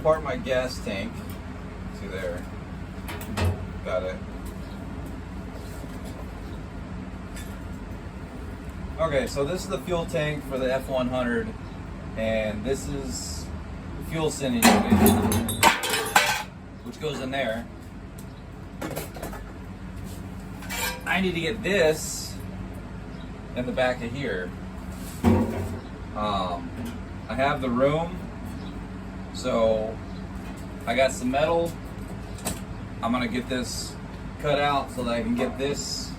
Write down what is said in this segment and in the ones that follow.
apart my gas tank. See there. Got it. Okay, so this is the fuel tank for the F100, and this is the fuel sending unit, which goes in there. I need to get this in the back of here. I have the room, so I got some metal. I'm gonna get this cut out so that I can get this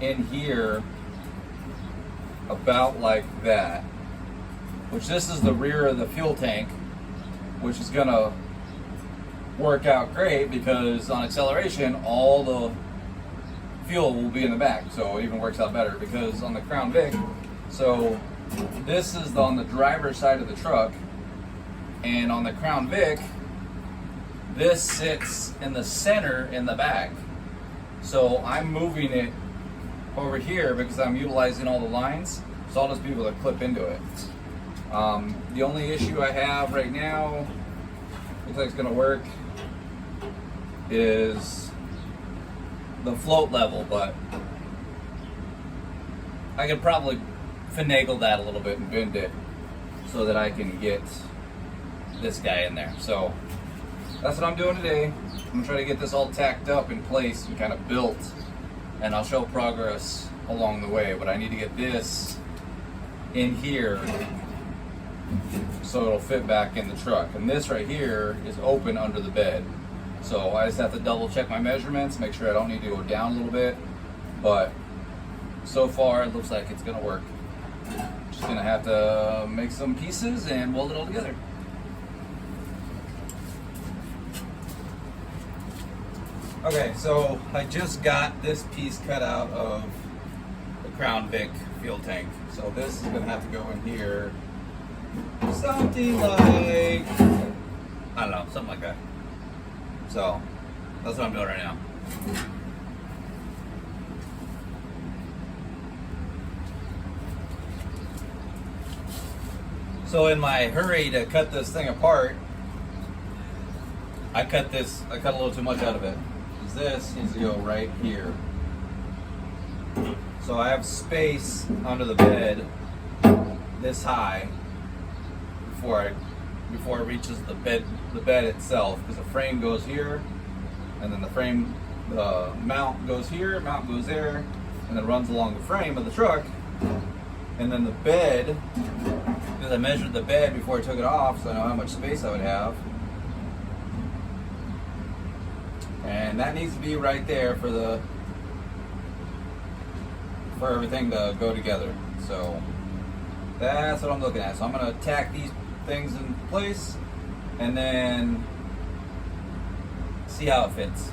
in here about like that. Which this is the rear of the fuel tank, which is gonna work out great because on acceleration all the fuel will be in the back, so it even works out better because on the Crown Vic, so this is on the driver's side of the truck, and on the Crown Vic this sits in the center in the back, so I'm moving it over here because I'm utilizing all the lines, so I'll just be able to clip into it. The only issue I have right now, looks like it's going to work, is the float level, but I could probably finagle that a little bit and bend it so that I can get this guy in there. So that's what I'm doing today. I'm gonna try to get this all tacked up in place and kind of built, and I'll show progress along the way, but I need to get this in here so it'll fit back in the truck. And this right here is open under the bed, so I just have to double check my measurements, make sure I don't need to go down a little bit, but so far it looks like it's gonna work. Just gonna have to make some pieces and weld it all together. Okay, so I just got this piece cut out of the Crown Vic fuel tank. So this is gonna have to go in here. Something like, I don't know, something like that. So that's what I'm doing right now. So in my hurry to cut this thing apart, I cut a little too much out of it. This needs to go right here. So I have space under the bed this high before it reaches the bed itself, because the frame goes here, and then the mount goes here, mount goes there, and then runs along the frame of the truck, and then the bed, because I measured the bed before I took it off, so I know how much space I would have. And that needs to be right there for everything to go together. So that's what I'm looking at. So I'm going to tack these things in place and then see how it fits.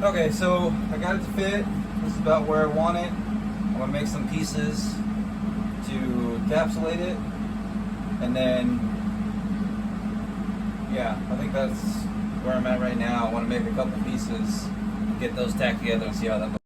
Okay, so I got it to fit. This is about where I want it. I'm gonna make some pieces to encapsulate it, and then yeah, I think that's where I'm at right now. I want to make a couple pieces, get those tacked together, and see how that looks.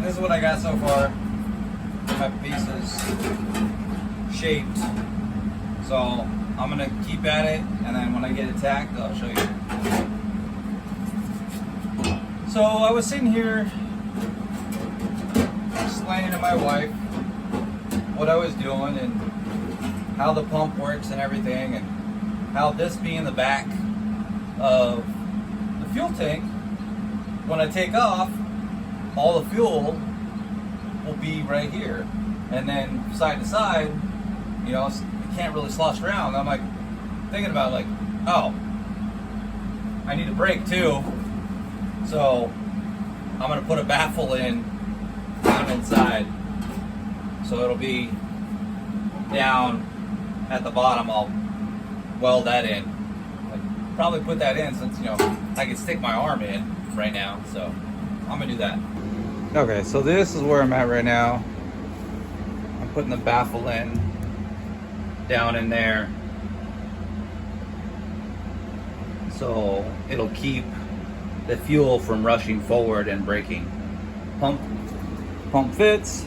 This is what I got so far. My pieces shaped. So I'm gonna keep at it, and then when I get it tacked, I'll show you. So I was sitting here explaining to my wife what I was doing and how the pump works and everything, and how this being the back of the fuel tank, when I take off, all the fuel will be right here, and then side to side, you know, it can't really slosh around. I'm like thinking about like, oh, I need a brake too, so I'm gonna put a baffle in down inside, so it'll be down at the bottom. I'll weld that in. I'd probably put that in since, you know, I can stick my arm in right now, so I'm gonna do that. Okay, so this is where I'm at right now. I'm putting the baffle in down in there, so it'll keep the fuel from rushing forward and braking. Pump fits.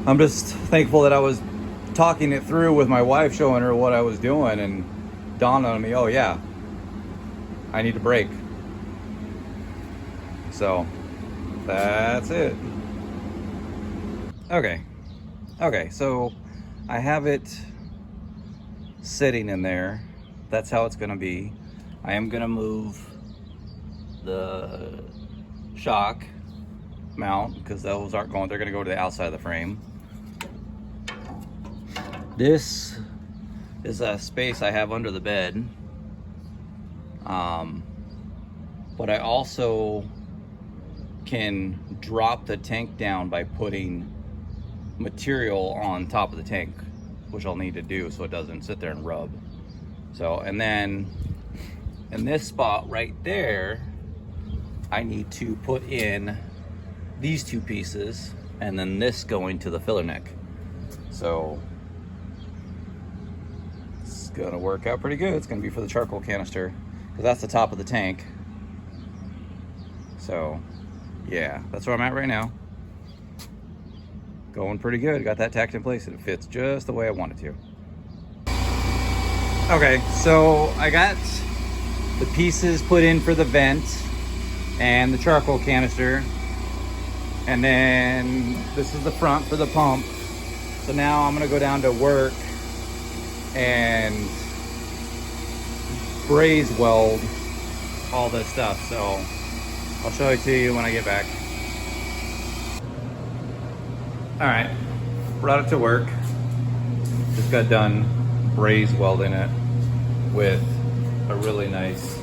I'm just thankful that I was talking it through with my wife, showing her what I was doing, and dawned on me, oh yeah, I need to brake. So that's it. Okay, so I have it sitting in there. That's how it's gonna be. I am gonna move the shock mount because those aren't going, they're gonna go to the outside of the frame. This is a space I have under the bed. But I also can drop the tank down by putting material on top of the tank, which I'll need to do so it doesn't sit there and rub. So, and then in this spot right there, I need to put in these two pieces and then this going to the filler neck. So it's gonna work out pretty good. It's gonna be for the charcoal canister because that's the top of the tank. So yeah, that's where I'm at right now. Going pretty good. Got that tacked in place and it fits just the way I want it to. Okay, so I got the pieces put in for the vent and the charcoal canister, and then this is the front for the pump. So now I'm gonna go down to work and braze weld all this stuff. So I'll show it to you when I get back. All right, brought it to work. Just got done braze welding it with a really nice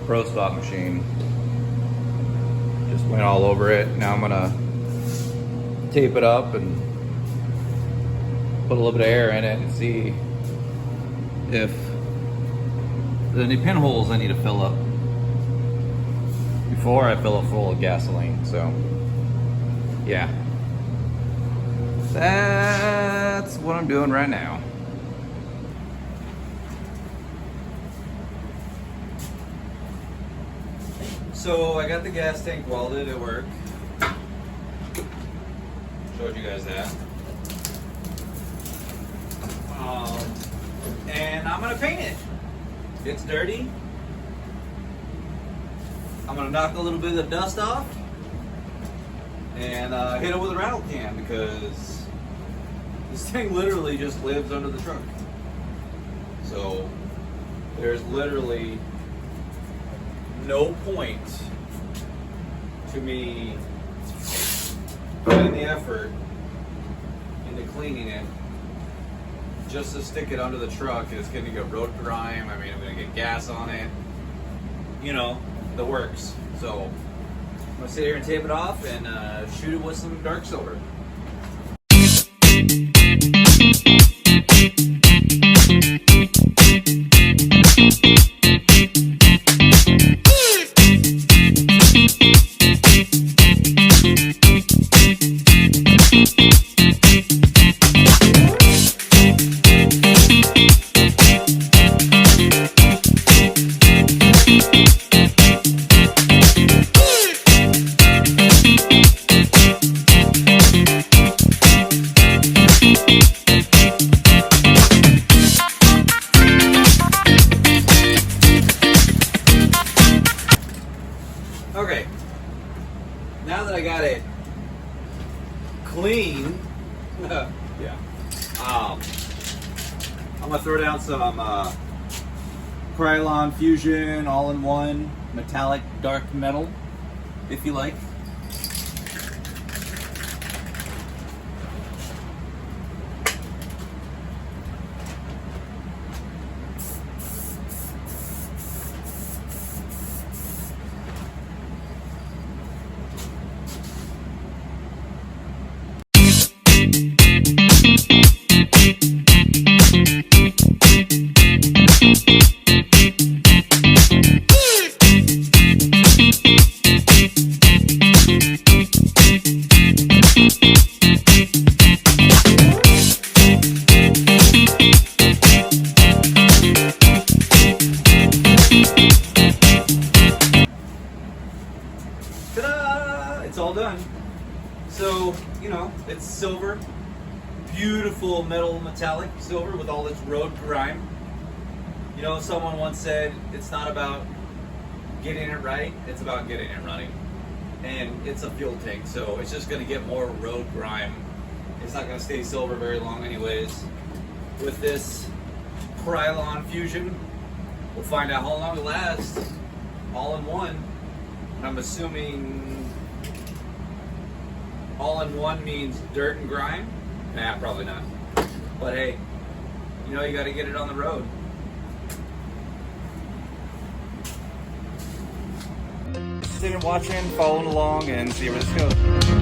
Pro Spot machine. Just went all over it. Now I'm gonna tape it up and put a little bit of air in it and see if there's any pinholes I need to fill up before I fill it full of gasoline. So yeah, that's what I'm doing right now. So I got the gas tank welded at work. Showed you guys that. And I'm gonna paint it. It's dirty. I'm gonna knock a little bit of the dust off and hit it with a rattle can because this thing literally just lives under the truck. So there's literally no point to me putting the effort into cleaning it just to stick it under the truck. It's going to get road grime. I mean, I'm going to get gas on it. You know, the works. So I'm going to sit here and tape it off and shoot it with some dark silver. clean. Yeah. I'm gonna throw down some Krylon Fusion all-in-one metallic dark metal, if you like. Ta-da! It's all done. So, you know, it's silver, beautiful metal metallic silver with all its road grime. You know, someone once said it's not about getting it right, it's about getting it running. And it's a fuel tank, so it's just going to get more road grime. It's not going to stay silver very long anyways. With this Krylon Fusion, we'll find out how long it lasts, all in one. And I'm assuming all in one means dirt and grime? Nah, probably not. But hey, you know you got to get it on the road. Sitting, watching, following along, and see where this goes.